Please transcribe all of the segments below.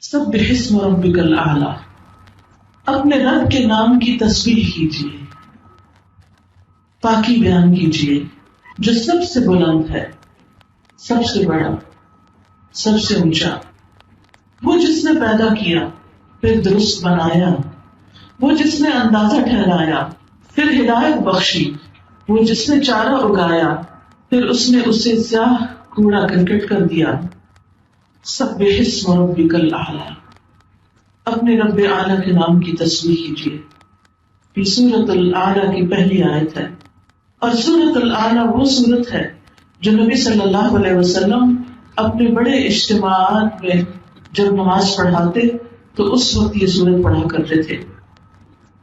سبح اسم ربک الاعلی، اپنے رب کے نام کی تسبیح کیجیے، پاکی بیان کیجیے جو سب سے بلند ہے، سب سے بڑا، سب سے اونچا، وہ جس نے پیدا کیا پھر درست بنایا، وہ جس نے اندازہ ٹھہرایا پھر ہدایت بخشی، وہ جس نے چارہ اگایا پھر اس نے اسے سیاہ کوڑا کرکٹ کر دیا۔ سبح اسم ربک الاعلی، اپنے رب اعلیٰ کے نام کی تسبیح کیجیے۔ یہ سورۃ الاعلیٰ کی پہلی آیت ہے، اور سورۃ الاعلیٰ وہ سورت ہے جو نبی صلی اللہ علیہ وسلم اپنے بڑے اجتماعات میں جب نماز پڑھاتے تو اس وقت یہ سورت پڑھا کرتے تھے۔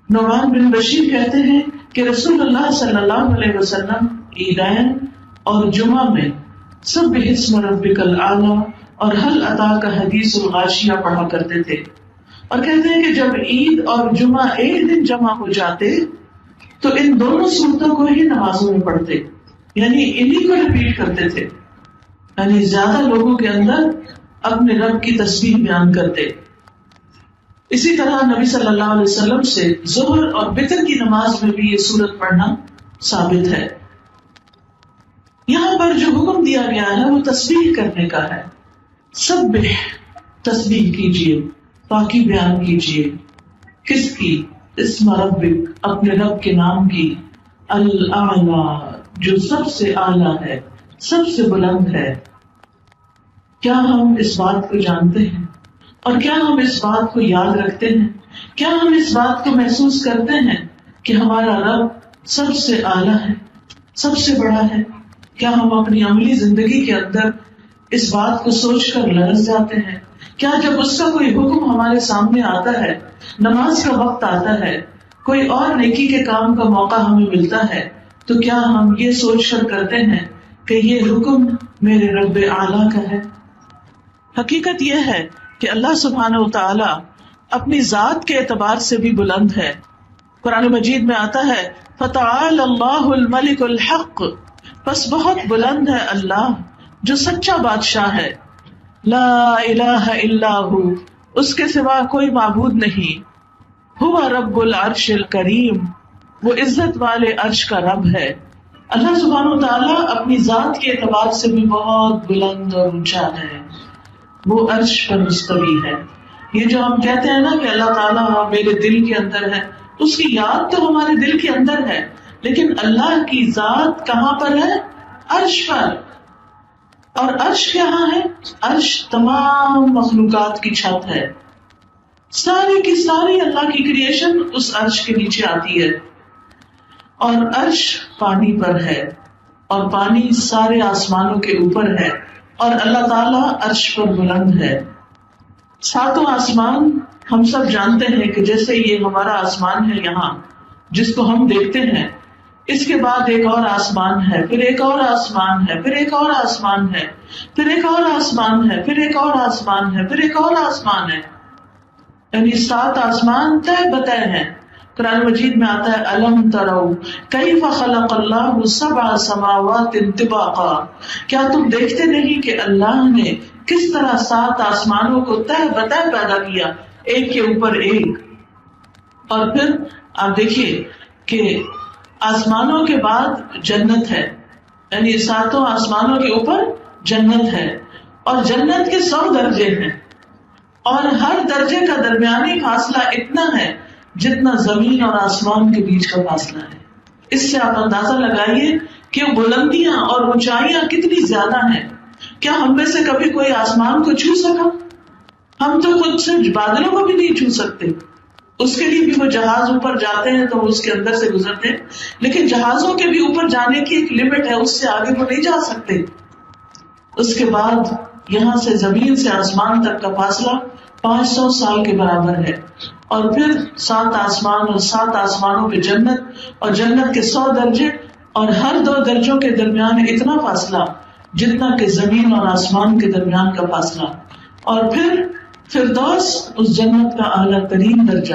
نعمان بن بشیر کہتے ہیں کہ رسول اللہ صلی اللہ علیہ وسلم عیدین اور جمعہ میں سبح اسم ربک الاعلی اور هل اتاک حدیث الغاشیہ پڑھا کرتے تھے، اور کہتے ہیں کہ جب عید اور جمعہ ایک دن جمع ہو جاتے تو ان دونوں صورتوں کو ہی نمازوں میں پڑھتے، یعنی انہی کو ریپیٹ کرتے تھے، یعنی زیادہ لوگوں کے اندر اپنے رب کی تسبیح بیان کرتے۔ اسی طرح نبی صلی اللہ علیہ وسلم سے ظہر اور وتر کی نماز میں بھی یہ سورت پڑھنا ثابت ہے۔ یہاں پر جو حکم دیا گیا ہے وہ تسبیح کرنے کا ہے۔ سبح، تسبیح کیجیے، پاکی بیان کیجیے، کس کی؟ اسم ربک، اپنے رب کے نام کی، الاعلی، جو سب سے اعلیٰ ہے، سب سے بلند ہے۔ کیا ہم اس بات کو جانتے ہیں اور کیا ہم اس بات کو یاد رکھتے ہیں؟ کیا ہم اس بات کو محسوس کرتے ہیں کہ ہمارا رب سب سے اعلیٰ ہے، سب سے بڑا ہے؟ کیا ہم اپنی عملی زندگی کے اندر اس بات کو سوچ کر لرز جاتے ہیں؟ کیا جب اس کا کوئی حکم ہمارے سامنے آتا ہے، نماز کا وقت آتا ہے، کوئی اور نیکی کے کام کا موقع ہمیں ملتا ہے، تو کیا ہم یہ سوچ کر کرتے ہیں کہ یہ حکم میرے رب اعلیٰ کا ہے؟ حقیقت یہ ہے کہ اللہ سبحانہ و تعالی اپنی ذات کے اعتبار سے بھی بلند ہے۔ قرآن مجید میں آتا ہے فَتَعَالَى اللَّهُ الْمَلِكُ الْحَقُّ، پس بہت بلند ہے اللہ جو سچا بادشاہ ہے، لا الہ الا ہو، اس کے سوا کوئی معبود نہیں، هو رب العرش الکریم، وہ عزت والے عرش کا رب ہے۔ اللہ سبحانہ و تعالیٰ اپنی ذات کے اعتبار سے بھی بہت بلند اور اونچا ہے، وہ عرش پر مستوی ہے۔ یہ جو ہم کہتے ہیں نا کہ اللہ تعالیٰ میرے دل کے اندر ہے، اس کی یاد تو ہمارے دل کے اندر ہے، لیکن اللہ کی ذات کہاں پر ہے؟ عرش پر۔ اور عرش کہاں ہے؟ عرش تمام مخلوقات کی چھت ہے، ساری کی ساری اللہ کی کریشن اس عرش کے نیچے آتی ہے، اور عرش پانی پر ہے، اور پانی سارے آسمانوں کے اوپر ہے، اور اللہ تعالیٰ عرش پر بلند ہے۔ ساتوں آسمان ہم سب جانتے ہیں کہ جیسے یہ ہمارا آسمان ہے یہاں جس کو ہم دیکھتے ہیں، اس کے بعد ایک اور آسمان ہے، پھر ایک اور آسمان ہے، پھر ایک اور آسمان ہے، پھر ایک اور آسمان ہے، پھر ایک اور آسمان ہے، پھر ایک اور آسمان ہے، یعنی 7 آسمان طے بطے ہیں۔ قرآن مجید میں آتا ہے الم تروا کیف خلق اللہ 7 سماوات طباقا، کیا تم دیکھتے نہیں کہ اللہ نے کس طرح 7 آسمانوں کو طے بطے پیدا کیا، ایک کے اوپر ایک۔ اور پھر آپ دیکھیے کہ آسمانوں کے بعد جنت ہے، یعنی 7 آسمانوں کے اوپر جنت ہے، اور جنت کے 100 درجے ہیں، اور ہر درجے کا درمیانی فاصلہ اتنا ہے جتنا زمین اور آسمان کے بیچ کا فاصلہ ہے۔ اس سے آپ اندازہ لگائیے کہ بلندیاں اور اونچائیاں کتنی زیادہ ہیں۔ کیا ہم میں سے کبھی کوئی آسمان کو چھو سکا؟ ہم تو خود سے بادلوں کو بھی نہیں چھو سکتے، اس کے لیے بھی وہ جہاز اوپر جاتے ہیں تو وہ اس کے اندر سے گزرتے ہیں، لیکن جہازوں کے بھی اوپر جانے کی ایک لمٹ ہے، اس سے آگے وہ نہیں جا سکتے۔ اس کے بعد یہاں سے زمین سے آسمان تک کا فاصلہ 500 سال کے برابر ہے، اور پھر 7 آسمان اور 7 آسمانوں پہ جنت، اور جنت کے 100 درجے، اور ہر 2 درجوں کے درمیان اتنا فاصلہ جتنا کہ زمین اور آسمان کے درمیان کا فاصلہ، اور پھر فردوس اس جنت کا اعلیٰ ترین درجہ،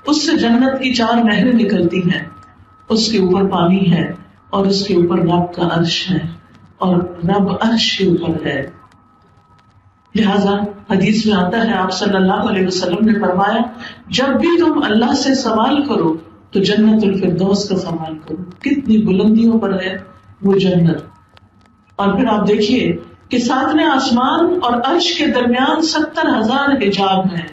اس سے جنت کی 4 نہریں نکلتی ہیں، اس کے اوپر پانی ہے، اور اس کے اوپر رب کا عرش ہے، اور رب عرش کے اوپر ہے۔ لہذا حدیث میں آتا ہے، آپ صلی اللہ علیہ وسلم نے فرمایا جب بھی تم اللہ سے سوال کرو تو جنت الفردوس کا سوال کرو. کتنی بلندیوں پر ہے وہ جنت. اور پھر آپ دیکھیے کہ ساتویں آسمان اور عرش کے درمیان 70,000 حجاب ہیں.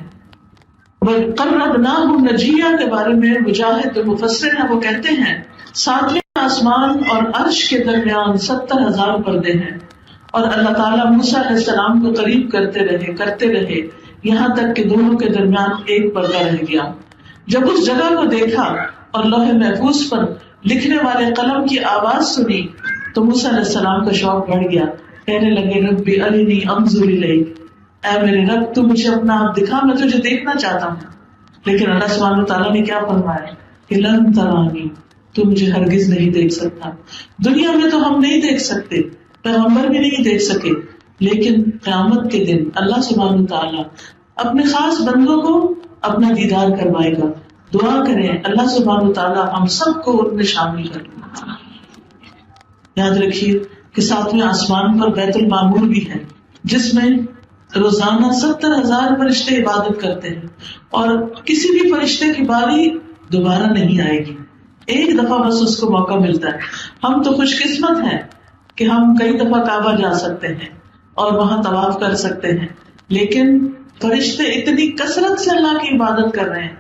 وَقَرَّبْنَاهُ نَجِيًّا کے بارے میں مجاہد جو مفسر ہیں وہ کہتے ہیں ساتویں آسمان اور عرش کے درمیان 70,000 پردے ہیں، اور اللہ تعالیٰ موسیٰ علیہ السلام کو قریب کرتے رہے یہاں تک کہ دونوں کے درمیان ایک پردہ رہ گیا. جب اس جگہ کو دیکھا اور لوح محفوظ پر لکھنے والے قلم کی آواز سنی تو موسیٰ علیہ السلام کا شوق بڑھ گیا. کہنے لگے ربی ارنی انظر الیک، اے میرے رب تو مجھے اپنا آپ دکھا، میں تجھے دیکھنا چاہتا ہوں. لیکن اللہ سبحانہ تعالیٰ نے کیا فرمایا کہ لن ترانی، تو مجھے ہرگز نہیں دیکھ سکتا. دنیا میں تو ہم نہیں دیکھ سکتے، پیغمبر بھی نہیں دیکھ سکے، لیکن قیامت کے دن اللہ سبحانہ تعالیٰ اپنے خاص بندوں کو اپنا دیدار کروائے گا. دعا کریں اللہ سبحانہ تعالیٰ ہم سب کو ان میں شامل کر لیں. یاد رکھیے کہ ساتویں آسمان پر بیت المعمور بھی ہے جس میں روزانہ 70,000 فرشتے عبادت کرتے ہیں، اور کسی بھی فرشتے کی باری دوبارہ نہیں آئے گی، ایک دفعہ بس اس کو موقع ملتا ہے. ہم تو خوش قسمت ہیں کہ ہم کئی دفعہ کعبہ جا سکتے ہیں اور وہاں طواف کر سکتے ہیں، لیکن فرشتے اتنی کثرت سے اللہ کی عبادت کر رہے ہیں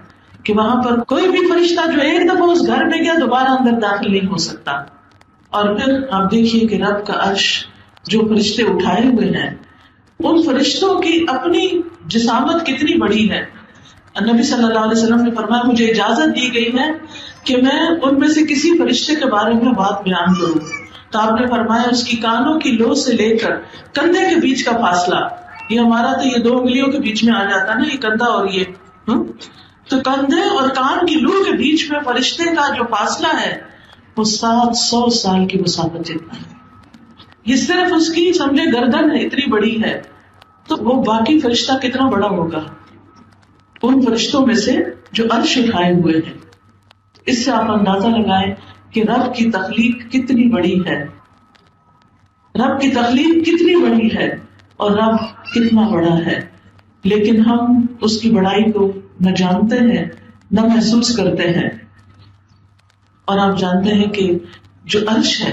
کہ وہاں پر کوئی بھی فرشتہ جو ایک دفعہ اس گھر میں گیا دوبارہ اندر داخل نہیں ہو سکتا. اور پھر آپ دیکھیے کہ رب کا عرش جو فرشتے اٹھائے ہوئے ہیں ان فرشتوں کی اپنی جسامت کتنی بڑی ہے. نبی صلی اللہ علیہ وسلم نے فرمایا مجھے اجازت دی گئی ہے کہ میں ان میں سے کسی فرشتے کے بارے میں بات بیان کروں. تو آپ نے فرمایا اس کی کانوں کی لو سے لے کر کندھے کے بیچ کا فاصلہ، یہ ہمارا تو یہ 2 انگلیوں کے بیچ میں آ جاتا نا، یہ کندھا اور یہ تو کندھے اور کان کی لو کے بیچ میں فرشتے کا جو فاصلہ ہے وہ 700 سال کی مسافت جتنا ہے. یہ صرف اس کی سمجھے گردن ہے اتنی بڑی ہے، تو وہ باقی فرشتہ کتنا بڑا ہوگا ان فرشتوں میں سے جو عرش اٹھائے ہوئے ہیں. اس سے آپ اندازہ لگائیں کہ رب کی تخلیق کتنی بڑی ہے، رب کی تخلیق کتنی بڑی ہے اور رب کتنا بڑا ہے. لیکن ہم اس کی بڑائی کو نہ جانتے ہیں نہ محسوس کرتے ہیں. اور آپ جانتے ہیں کہ جو عرش ہے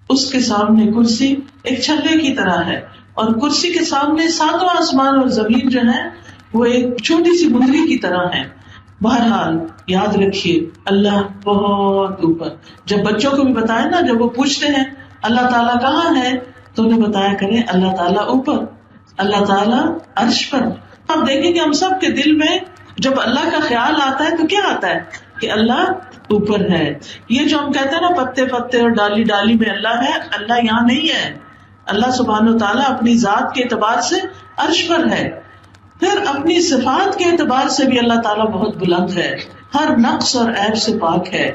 اس کے سامنے کرسی ایک چھلے کی طرح ہے، اور کرسی کے سامنے 7واں آسمان اور زمین جو ہے وہ ایک چھوٹی سی مندری کی طرح ہے. بہرحال یاد رکھیے اللہ بہت اوپر. جب بچوں کو بھی بتائے نا، جب وہ پوچھتے ہیں اللہ تعالیٰ کہاں ہے تو انہیں بتایا کریں اللہ تعالیٰ اوپر، اللہ تعالیٰ عرش پر. آپ دیکھیں کہ ہم سب کے دل میں جب اللہ کا خیال آتا ہے تو کیا آتا ہے کہ اللہ اوپر ہے. یہ جو ہم کہتے ہیں نا پتے پتے اور ڈالی ڈالی میں اللہ ہے، اللہ یہاں نہیں ہے. اللہ سبحانہ و تعالیٰ اپنی ذات کے اعتبار سے عرش پر ہے، پھر اپنی صفات کے اعتبار سے بھی اللہ تعالیٰ بہت بلند ہے، ہر نقص اور عیب سے پاک ہے.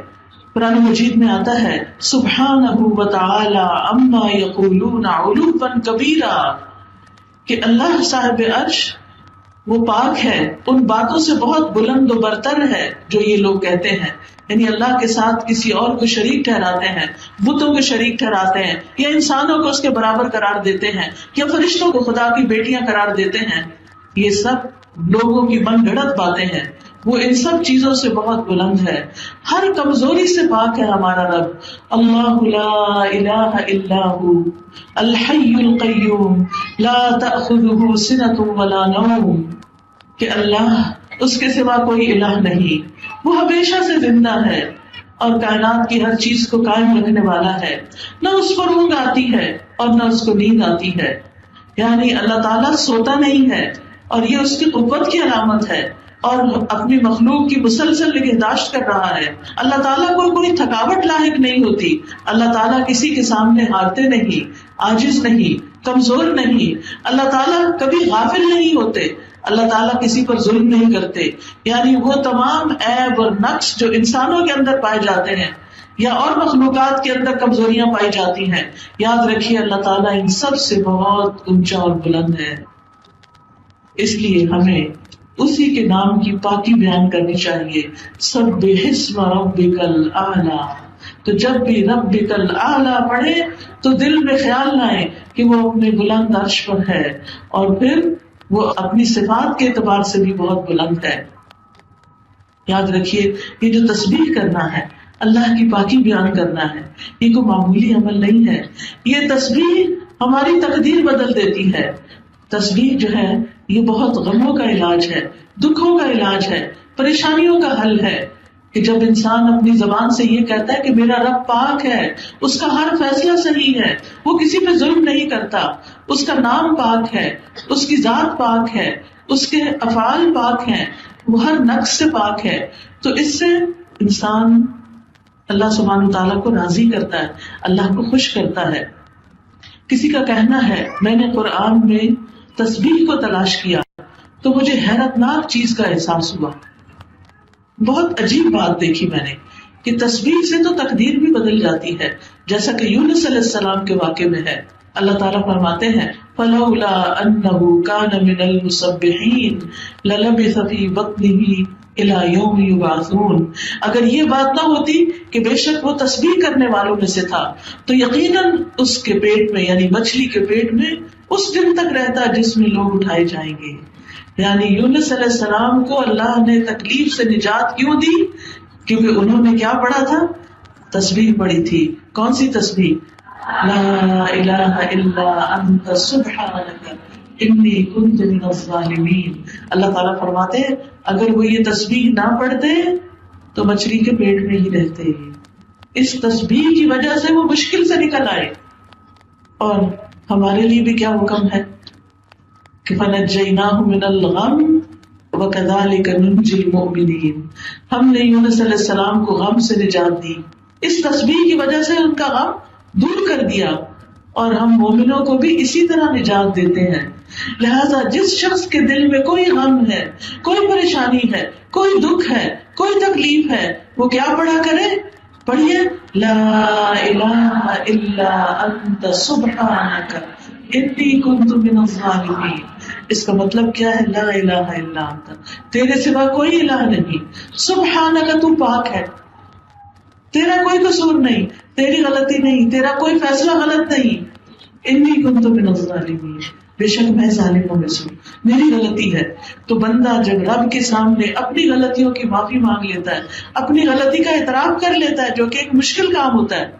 قرآن مجید میں آتا ہے سبحانہ وتعالی عما یقولون علوا کبیرا، کہ اللہ صاحب عرش وہ پاک ہے ان باتوں سے بہت بلند و برتر ہے جو یہ لوگ کہتے ہیں. یعنی اللہ کے ساتھ کسی اور کو شریک ٹھہراتے ہیں، بتوں کو شریک ٹھہراتے ہیں، یا انسانوں کو اس کے برابر قرار دیتے ہیں، یا فرشتوں کو خدا کی بیٹیاں قرار دیتے ہیں. یہ سب لوگوں کی من گھڑت باتیں ہیں. وہ ان سب چیزوں سے بہت بلند ہے، ہر کمزوری سے پاک ہے ہمارا رب. اللہ لا الہ الا هو الحی القیوم لا تأخذہ سنۃ ولا نوم، کہ اللہ اس کے سوا کوئی الہ نہیں، وہ ہمیشہ سے زندہ ہے اور کائنات کی ہر چیز کو قائم رکھنے والا ہے. نہ اس پر اونگ آتی ہے اور نہ اس کو نیند آتی ہے. یعنی اللہ تعالیٰ سوتا نہیں ہے، اور یہ اس کی قوت کی علامت ہے، اور اپنی مخلوق کی مسلسل نگہداشت کر رہا ہے. اللہ تعالیٰ کو کوئی تھکاوٹ لاحق نہیں ہوتی. اللہ تعالیٰ کسی کے سامنے ہارتے نہیں، عاجز نہیں، کمزور نہیں. اللہ تعالیٰ کبھی غافل نہیں ہوتے. اللہ تعالیٰ کسی پر ظلم نہیں کرتے. یعنی وہ تمام عیب اور نقص جو انسانوں کے اندر پائے جاتے ہیں یا اور مخلوقات کے اندر کمزوریاں پائی جاتی ہیں، یاد رکھیے اللہ تعالیٰ ان سب سے بہت اونچا اور بلند ہے. اس لیے ہمیں اسی کے نام کی پاکی بیان کرنی چاہیے. سبح اسم ربک الاعلی، تو جب بھی ربک الاعلی پڑھے تو دل میں خیال نہ آئے کہ وہ اپنے بلند عرش پر ہے، اور پھر وہ اپنی صفات کے اعتبار سے بھی بہت بلند ہے۔ یاد رکھیے یہ جو تسبیح کرنا ہے، اللہ کی پاکی بیان کرنا ہے، یہ کوئی معمولی عمل نہیں ہے۔ یہ تسبیح ہماری تقدیر بدل دیتی ہے۔ تسبیح جو ہے یہ بہت غموں کا علاج ہے، دکھوں کا علاج ہے، پریشانیوں کا حل ہے، کہ جب انسان اپنی زبان سے یہ کہتا ہے کہ میرا رب پاک ہے، اس کا ہر فیصلہ صحیح ہے، وہ کسی پہ ظلم نہیں کرتا، اس کا نام پاک ہے، اس کی ذات پاک ہے، اس کے افعال پاک ہیں، وہ ہر نقص سے پاک ہے، تو اس سے انسان اللہ سبحانہ تعالیٰ کو راضی کرتا ہے، اللہ کو خوش کرتا ہے۔ کسی کا کہنا ہے میں نے قرآن میں تسبیح کو تلاش کیا تو مجھے حیرت ناک چیز کا احساس ہوا۔ بہت عجیب بات دیکھی میں نے کہ تسبیح سے تو تقدیر بھی بدل جاتی ہے، جیسا کہ یونس علیہ السلام کے واقعے میں ہے۔ اللہ تعالیٰ فرماتے ہیں فَلَوْلَا أَنَّهُ كَانَ مِنَ الْمُسَبِّحِينَ لَلَبِثَ فِي بَطْنِهِ إِلَى يَوْمِ يُبْعَثُونَ، اگر یہ بات نہ ہوتی کہ بے شک وہ تسبیح کرنے والوں میں سے تھا تو یقیناً اس کے پیٹ میں، یعنی مچھلی کے پیٹ میں اس دن تک رہتا جس میں لوگ اٹھائے جائیں گے۔ یعنی یونس علیہ السلام کو اللہ نے تکلیف سے نجات کیوں دی؟ کیونکہ انہوں نے کیا پڑھا تھا؟ تسبیح پڑھی تھی۔ کون سی تسبیح؟ لا الہ الا انت سبحانک انی کنت من الظالمین۔ اللہ تعالیٰ فرماتے ہیں اگر وہ یہ تسبیح نہ پڑھتے تو مچھلی کے پیٹ میں ہی رہتے، اس تسبیح کی وجہ سے وہ مشکل سے نکل آئے۔ اور ہمارے لیے بھی کیا حکم ہے کہ فَنَجَّيْنَاهُ مِنَ الْغَمِّ وَكَذَلِكَ نُنْجِي الْمُؤْمِنِينَ، ہم نے یونس علیہ السلام کو غم سے نجات دی، اس تسبیح کی وجہ سے ان کا غم دور کر دیا، اور ہم مومنوں کو بھی اسی طرح نجات دیتے ہیں۔ لہذا جس شخص کے دل میں کوئی غم ہے، کوئی پریشانی ہے، کوئی دکھ ہے، کوئی تکلیف ہے، وہ کیا پڑھا کرے؟ پڑھیے لا الہ الا انت سبحانک انی کنت من الظالمین۔ اس کا مطلب کیا ہے؟ لا الہ الا انت، تیرے سوا کوئی الہ نہیں، سبحانک تو پاک ہے، تیرا کوئی قصور نہیں، تیری غلطی نہیں، تیرا کوئی فیصلہ غلط نہیں، انی کنت من الظالمین، بے شک میں ظالموں میں سے، میری غلطی ہے۔ تو بندہ جب رب کے سامنے اپنی غلطیوں کی معافی مانگ لیتا ہے، اپنی غلطی کا اعتراف کر لیتا ہے، جو کہ ایک مشکل کام ہوتا ہے،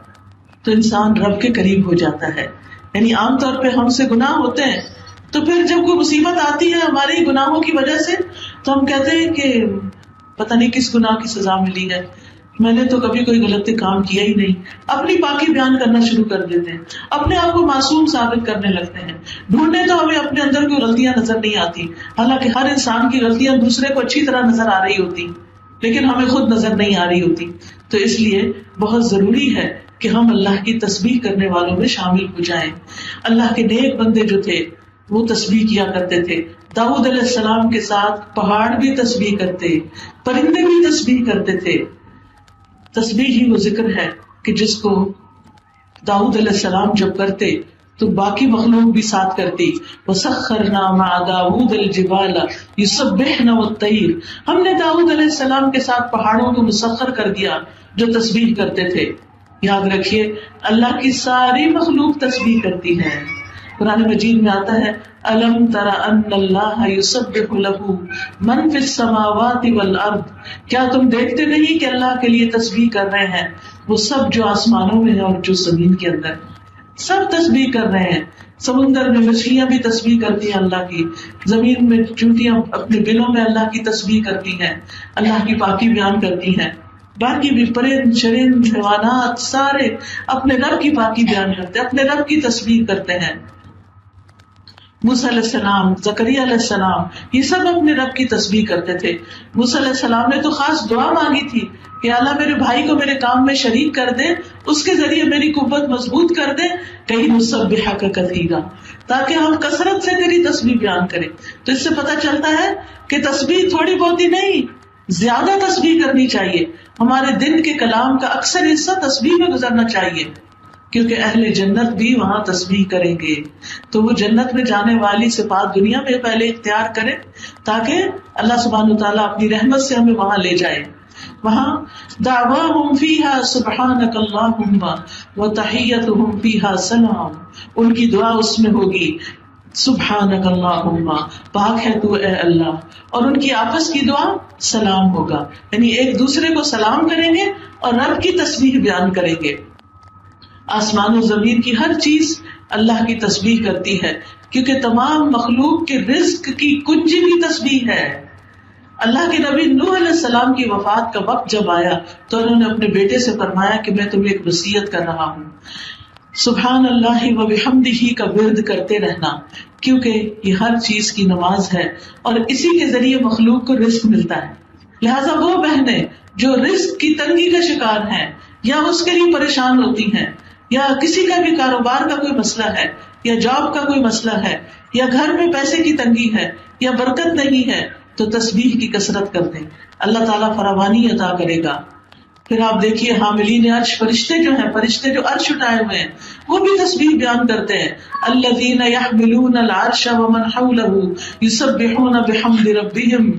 تو انسان رب کے قریب ہو جاتا ہے۔ یعنی عام طور پہ ہم سے گناہ ہوتے ہیں تو پھر جب کوئی مصیبت آتی ہے ہمارے گناہوں کی وجہ سے تو ہم کہتے ہیں کہ پتہ نہیں کس گناہ کی سزا ملی ہے، میں نے تو کبھی کوئی غلط کام کیا ہی نہیں، اپنی پاکی بیان کرنا شروع کر دیتے ہیں، اپنے آپ کو معصوم ثابت کرنے لگتے ہیں، ڈھونڈنے تو ہمیں اپنے اندر کوئی غلطیاں نظر نہیں آتی، حالانکہ ہر انسان کی غلطیاں دوسرے کو اچھی طرح نظر آ رہی ہوتی لیکن ہمیں خود نظر نہیں آ رہی ہوتی۔ تو اس لیے بہت ضروری ہے کہ ہم اللہ کی تسبیح کرنے والوں میں شامل ہو جائیں۔ اللہ کے نیک بندے جو تھے وہ تسبیح کیا کرتے تھے۔ داؤد علیہ السلام کے ساتھ پہاڑ بھی تسبیح کرتے، پرندے بھی تسبیح کرتے تھے۔ تسبیح ہی وہ ذکر ہے کہ جس کو داؤد علیہ السلام جب کرتے تو باقی مخلوق بھی ساتھ کرتی۔ وَسَخَّرْنَا مَعَ دَاوُودَ الْجِبَالَ يُسَبِّحْنَ وَالطَّيْرَ، ہم نے داؤد علیہ السلام کے ساتھ پہاڑوں کو مسخر کر دیا جو تسبیح کرتے تھے۔ یاد رکھیے اللہ کی ساری مخلوق تسبیح کرتی ہے۔ قرآن مجید میں آتا ہے أَلَمْ تَرَ أَنَّ اللَّهَ يُسَبِّحُ لَهُ مَنْ فِي السَّمَاوَاتِ وَالْأَرْضِ، کیا تم دیکھتے نہیں کہ اللہ کے لیے تسبیح کر رہے ہیں وہ سب جو آسمانوں میں ہیں اور جو زمین کے اندر، سب تسبیح کر رہے ہیں۔ سمندر میں مچھلیاں بھی تسبیح کرتی ہیں اللہ کی، زمین میں چونٹیاں اپنے بلوں میں اللہ کی تسبیح کرتی ہیں، اللہ کی پاکی بیان کرتی ہیں، باقی بھی پرند چرند حیوانات سارے اپنے رب کی پاکی بیان کرتے ہیں، اپنے رب کی تسبیح کرتے ہیں۔ موسیٰ علیہ السلام، زکریا علیہ السلام، یہ سب اپنے رب کی تسبیح کرتے تھے۔ موسیٰ علیہ السلام نے تو خاص دعا مانگی تھی کہ اللہ میرے بھائی کو میرے کام میں شریک کر دے، اس کے ذریعے میری قوت مضبوط کر دے، کہیں نسبحک کثیرا، تاکہ ہم کثرت سے تیری تسبیح بیان کریں۔ تو اس سے پتہ چلتا ہے کہ تسبیح تھوڑی بہت ہی نہیں، زیادہ تسبیح کرنی چاہیے۔ ہمارے دن کے کلام کا اکثر حصہ تسبیح میں گزرنا چاہیے، کیونکہ اہل جنت بھی وہاں تسبیح کریں گے۔ تو وہ جنت میں جانے والی صفات دنیا میں پہلے اختیار کریں تاکہ اللہ سبحانہ وتعالیٰ اپنی رحمت سے ہمیں وہاں لے جائے۔ وہاں دعواہم فیہا سبحانک اللہم وتحیتہم فیہا سلام، ان کی دعا اس میں ہوگی سبحانک اللہم، پاک ہے تو اے اللہ، اور ان کی آپس کی دعا سلام ہوگا، یعنی ایک دوسرے کو سلام کریں گے اور رب کی تسبیح بیان کریں گے۔ آسمان و زمین کی ہر چیز اللہ کی تسبیح کرتی ہے، کیونکہ تمام مخلوق کے رزق کی کنجی بھی تسبیح ہے۔ اللہ کے نبی نوح علیہ السلام کی وفات کا وقت جب آیا تو انہوں نے اپنے بیٹے سے فرمایا کہ میں تمہیں ایک وصیت کر رہا ہوں، سبحان اللہ و بحمدہ کا ورد کرتے رہنا، کیونکہ یہ ہر چیز کی نماز ہے اور اسی کے ذریعے مخلوق کو رزق ملتا ہے۔ لہٰذا وہ بہنیں جو رزق کی تنگی کا شکار ہیں یا اس کے لیے پریشان ہوتی ہیں، یا کسی کا بھی کاروبار کا کوئی مسئلہ ہے، یا جاب کا کوئی مسئلہ ہے، یا گھر میں پیسے کی تنگی ہے، یا برکت نہیں ہے، تو تسبیح کی کثرت کر دیں، اللہ تعالیٰ فراوانی عطا کرے گا۔ پھر آپ دیکھیے حاملین عرش فرشتے جو ہیں، فرشتے جو عرش اٹھائے ہوئے ہیں، وہ بھی تسبیح بیان کرتے ہیں، الذین یحملون العرش ومن حولہ یسبحون بحمد ربہم،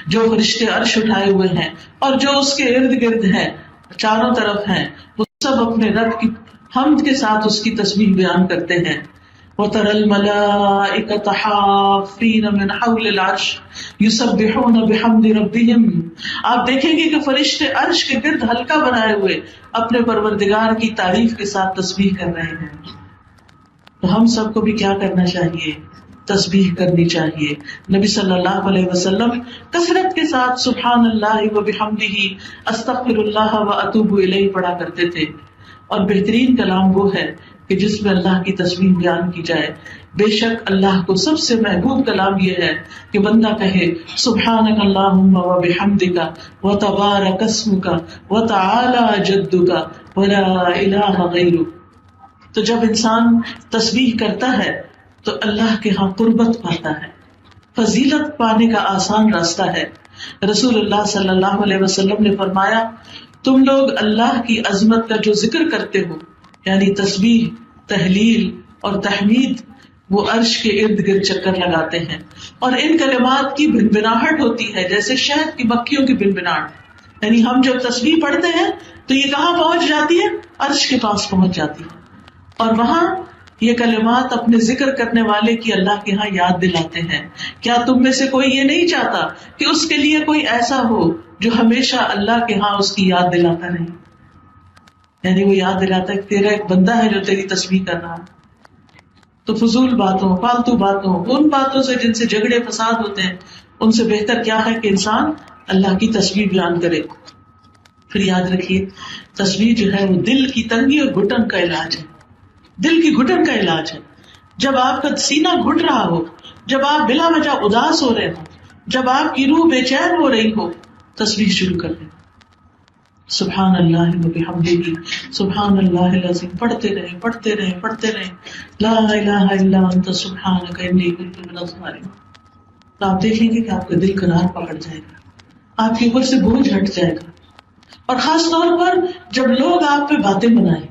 جو فرشتے عرش اٹھائے ہوئے ہیں اور جو اس کے ارد گرد ہیں، چاروں طرف ہیں، وہ سب اپنے رب کی حمد کے ساتھ اس کی تسبیح بیان کرتے ہیں۔ وَتَرَى الْمَلَائِكَةَ حَافِّينَ مِنْ حَوْلِ الْعَرْشِ يُسَبِّحُونَ بِحَمْدِ رَبِّهِمْ، آپ دیکھیں گے کہ فرشتے عرش کے گرد حلقہ بنائے ہوئے اپنے پروردگار کی تعریف کے ساتھ تسبیح کر رہے ہیں۔ تو ہم سب کو بھی کیا کرنا چاہیے؟ تسبیح کرنی چاہیے۔ نبی صلی اللہ علیہ وسلم کثرت کے ساتھ سبحان اللہ و بحمدہ، استغفر اللہ و اتوب الیہ پڑھا کرتے تھے، اور بہترین کلام وہ ہے کہ جس میں اللہ کی تسبیح بیان کی جائے۔ بے شک اللہ کو سب سے محبوب کلام یہ ہے کہ بندہ کہے سبحانک اللہم و بحمدک و تبارک اسمک و تعالی جدک و لا الہ غیرک۔ تو جب انسان تسبیح کرتا ہے تو اللہ کے ہاں قربت پاتا ہے، فضیلت پانے کا آسان راستہ ہے۔ رسول اللہ صلی اللہ علیہ وسلم نے فرمایا، تم لوگ اللہ کی عظمت کا جو ذکر کرتے ہو، یعنی تسبیح، تحلیل اور تحمید، وہ عرش کے ارد گرد چکر لگاتے ہیں، اور ان کلمات کی بنبناہٹ ہوتی ہے جیسے شہد کی مکھیوں کی بنبناہٹ، یعنی ہم جب تسبیح پڑھتے ہیں تو یہ کہاں پہنچ جاتی ہے؟ عرش کے پاس پہنچ جاتی ہے، اور وہاں یہ کلمات اپنے ذکر کرنے والے کی اللہ کے ہاں یاد دلاتے ہیں۔ کیا تم میں سے کوئی یہ نہیں چاہتا کہ اس کے لیے کوئی ایسا ہو جو ہمیشہ اللہ کے ہاں اس کی یاد دلاتا رہے؟ یعنی وہ یاد دلاتا ہے کہ تیرا ایک بندہ ہے جو تیری تسبیح کر رہا ہے۔ تو فضول باتوں، فالتو باتوں، ان باتوں سے جن سے جھگڑے فساد ہوتے ہیں، ان سے بہتر کیا ہے کہ انسان اللہ کی تسبیح بیان کرے۔ پھر یاد رکھیے، تسبیح جو ہے وہ دل کی تنگی اور گھٹن کا علاج ہے، دل کی گھٹن کا علاج ہے۔ جب آپ کا سینہ گھٹ رہا ہو، جب آپ بلا وجہ اداس ہو رہے ہو، جب آپ کی روح بے چین ہو رہی ہو، تسبیح شروع کر دیں، سبحان اللہ و بحمدہ، سبحان اللہ العظیم، پڑھتے رہیں پڑھتے رہیں پڑھتے رہیں، لا الہ الا انت سبحانک انی کنت من الظالمین۔ تو آپ دیکھیں گے کہ آپ کا دل قرار پکڑ جائے گا، آپ کے اوپر سے بوجھ ہٹ جائے گا۔ اور خاص طور پر جب لوگ آپ پہ باتیں بنائیں،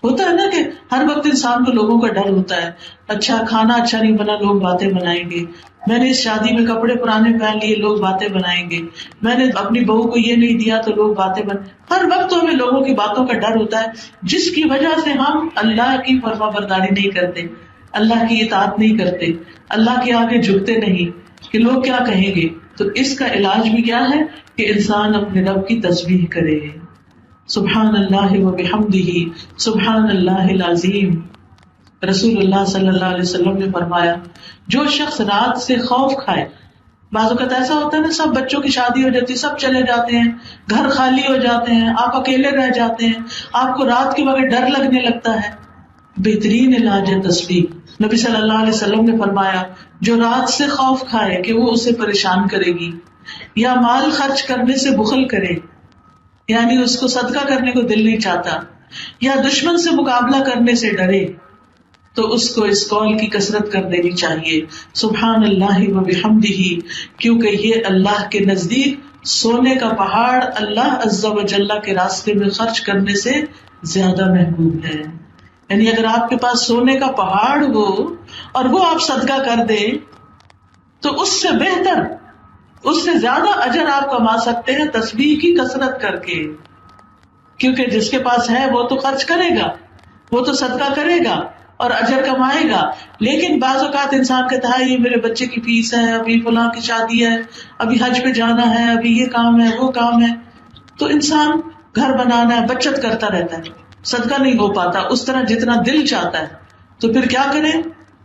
ہوتا ہے نا کہ ہر وقت انسان کو لوگوں کا ڈر ہوتا ہے، اچھا کھانا اچھا نہیں بنا، لوگ باتیں بنائیں گے، میں نے اس شادی میں کپڑے پرانے پہن لیے، لوگ باتیں بنائیں گے، میں نے اپنی بہو کو یہ نہیں دیا تو لوگ باتیں ہر وقت ہمیں لوگوں کی باتوں کا ڈر ہوتا ہے، جس کی وجہ سے ہم اللہ کی فرما برداری نہیں کرتے، اللہ کی اطاعت نہیں کرتے، اللہ کے آگے جھکتے نہیں کہ لوگ کیا کہیں گے۔ تو اس کا علاج بھی کیا ہے کہ انسان اپنے رب کی تسبیح کرے، سبحان اللہ و بحمدہ، سبحان اللہ العظیم۔ رسول اللہ صلی اللہ علیہ وسلم نے فرمایا، جو شخص رات سے خوف کھائے، بعض اوقات ایسا ہوتا ہے نا، سب بچوں کی شادی ہو جاتی ہے، سب چلے جاتے ہیں، گھر خالی ہو جاتے ہیں، آپ اکیلے رہ جاتے ہیں، آپ کو رات کے وقت ڈر لگنے لگتا ہے، بہترین علاج ہے تسبیح۔ نبی صلی اللہ علیہ وسلم نے فرمایا، جو رات سے خوف کھائے کہ وہ اسے پریشان کرے گی، یا مال خرچ کرنے سے بخل کرے، یعنی اس کو صدقہ کرنے کو دل نہیں چاہتا، یا دشمن سے مقابلہ کرنے سے ڈرے، تو اس کو اس قول کی کثرت کر دینی چاہیے، سبحان اللہ و بحمدہ، کیونکہ یہ اللہ کے نزدیک سونے کا پہاڑ اللہ عز و جل کے راستے میں خرچ کرنے سے زیادہ محبوب ہے۔ یعنی اگر آپ کے پاس سونے کا پہاڑ ہو اور وہ آپ صدقہ کر دیں تو اس سے بہتر اس سے زیادہ اجر آپ کما سکتے ہیں تسبیح کی کثرت کر کے، کیونکہ جس کے پاس ہے وہ تو خرچ کرے گا، وہ تو صدقہ کرے گا اور اجر کمائے گا. لیکن بعض اوقات انسان کہتا ہے یہ میرے بچے کی فیس ہے، ابھی فلاں کی شادی ہے، ابھی حج پہ جانا ہے، ابھی یہ کام ہے وہ کام ہے، تو انسان گھر بنانا ہے، بچت کرتا رہتا ہے، صدقہ نہیں ہو پاتا اس طرح جتنا دل چاہتا ہے. تو پھر کیا کریں؟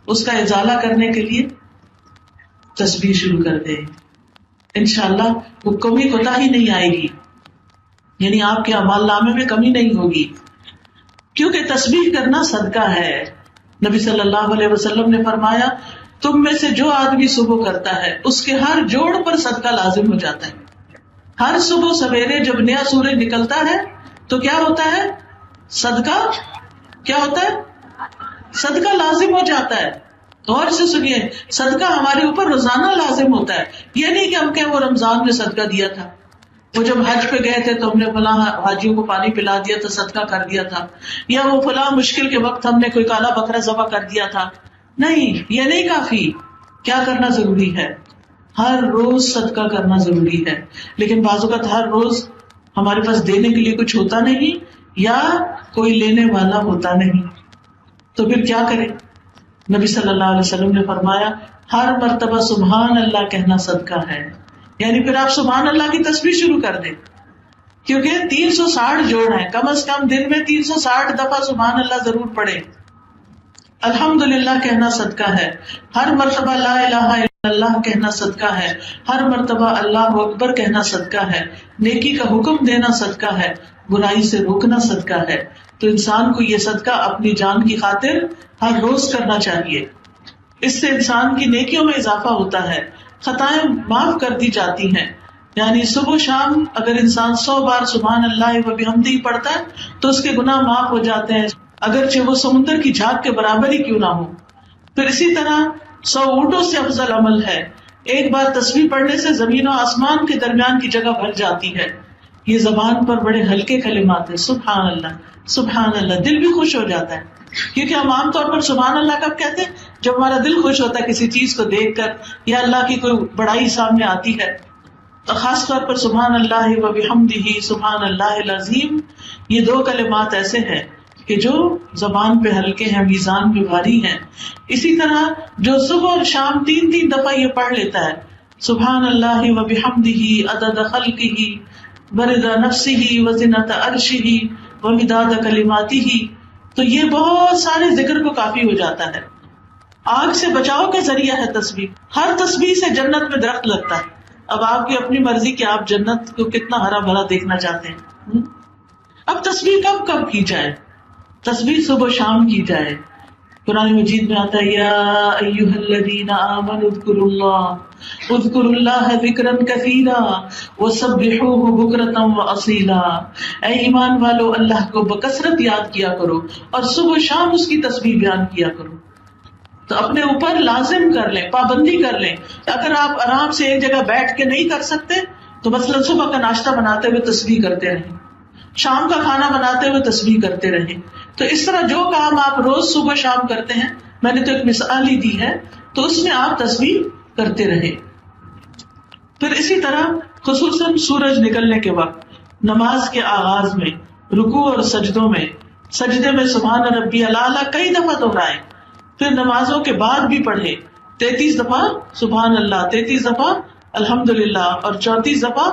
اس کا ازالہ کرنے کے لیے تسبیح شروع کر دیں. انشاءاللہ وہ کمی کوتاہی نہیں آئے گی، یعنی آپ کے اعمال نامے میں کمی نہیں ہوگی، کیونکہ تسبیح کرنا صدقہ ہے. نبی صلی اللہ علیہ وسلم نے فرمایا تم میں سے جو آدمی صبح کرتا ہے اس کے ہر جوڑ پر صدقہ لازم ہو جاتا ہے. ہر صبح سویرے جب نیا سورج نکلتا ہے تو کیا ہوتا ہے؟ صدقہ کیا ہوتا ہے؟ صدقہ لازم ہو جاتا ہے. غور سے سنیے، صدقہ ہمارے اوپر روزانہ لازم ہوتا ہے. یہ نہیں کہ ہم کہیں وہ رمضان میں صدقہ دیا تھا، وہ جب حج پہ گئے تھے تو ہم نے فلاں حاجیوں کو پانی پلا دیا تو صدقہ کر دیا تھا، یا وہ فلاں مشکل کے وقت ہم نے کوئی کالا بکرا ذبح کر دیا تھا. نہیں، یہ نہیں کافی. کیا کرنا ضروری ہے؟ ہر روز صدقہ کرنا ضروری ہے. لیکن بعض اوقات ہر روز ہمارے پاس دینے کے لیے کچھ ہوتا نہیں یا کوئی لینے والا ہوتا نہیں، تو پھر کیا کریں؟ نبی صلی اللہ علیہ وسلم نے فرمایا ہر مرتبہ سبحان اللہ کہنا صدقہ ہے. یعنی پھر آپ سبحان اللہ کی تسبیح شروع کر دیں، کیونکہ 360 جوڑ ہیں، کم از کم دن میں 360 دفعہ سبحان اللہ ضرور پڑھیں. الحمدللہ کہنا صدقہ ہے، ہر مرتبہ لا الہ الا اللہ کہنا صدقہ ہے، ہر مرتبہ اللہ اکبر کہنا صدقہ ہے، نیکی کا حکم دینا صدقہ ہے، برائی سے روکنا صدقہ ہے. تو انسان کو یہ صدقہ اپنی جان کی خاطر ہر روز کرنا چاہیے. اس سے انسان کی نیکیوں میں اضافہ ہوتا ہے، خطائیں معاف کر دی جاتی ہیں. یعنی صبح شام اگر انسان 100 بار سبحان اللہ و بحمدہ پڑھتا ہے تو اس کے گناہ معاف ہو جاتے ہیں، اگرچہ وہ سمندر کی جھاگ کے برابر ہی کیوں نہ ہو. پھر اسی طرح 100 اونٹوں سے افضل عمل ہے. ایک بار تسبیح پڑھنے سے زمین و آسمان کے درمیان کی جگہ بھر جاتی ہے. یہ زبان پر بڑے ہلکے کلمات ہیں، سبحان اللہ سبحان اللہ. دل بھی خوش ہو جاتا ہے، کیونکہ ہم عام طور پر سبحان اللہ کب کہتے ہیں؟ جب ہمارا دل خوش ہوتا ہے کسی چیز کو دیکھ کر یا اللہ کی کوئی بڑائی سامنے آتی ہے. تو خاص طور پر سبحان اللہ و بحمدہ سبحان اللہ العظیم، یہ 2 کلمات ایسے ہیں کہ جو زبان پہ ہلکے ہیں، میزان پہ بھاری ہیں. اسی طرح جو صبح اور شام 3 دفعہ یہ پڑھ لیتا ہے سبحان اللہ و بحمدہ عدد خلقہ ورضا نفسہ وزنۃ عرشہ ومداد کلماتہ، تو یہ بہت سارے ذکر کو کافی ہو جاتا ہے. آگ سے بچاؤ کا ذریعہ ہے تسبیح. ہر تسبیح سے جنت میں درخت لگتا ہے. اب آپ کی اپنی مرضی کہ آپ جنت کو کتنا ہرا بھرا دیکھنا چاہتے ہیں. اب تسبیح کب کب کی جائے؟ تسبیح صبح شام کی جائے. قرآن مجید میں آتا ہے یا ایھا الذین آمنوا اذکروا اللہ ذکرا کثیرا وسبحوہ بکرۃ واصیلا. اے ایمان والو، اللہ کو بکثرت یاد کیا کرو اور صبح شام اس کی تسبیح بیان کیا کرو. تو اپنے اوپر لازم کر لیں، پابندی کر لیں. اگر آپ آرام سے ایک جگہ بیٹھ کے نہیں کر سکتے تو مثلا صبح کا ناشتہ بناتے ہوئے تسبیح کرتے رہیں، شام کا کھانا بناتے ہوئے تسبیح کرتے رہیں. تو اس طرح جو کام آپ روز صبح شام کرتے ہیں، میں نے تو ایک مثال ہی دی ہے، تو اس میں آپ تسبیح کرتے رہیں. پھر اسی طرح خصوصاً سورج نکلنے کے وقت نماز کے آغاز میں رکوع اور سجدوں میں، سجدے میں سبحان ربی الاعلیٰ کئی دفعہ دہرائیں. پھر نمازوں کے بعد بھی پڑھے 33 دفعہ سبحان اللہ، 33 دفعہ الحمدللہ اور 34 دفعہ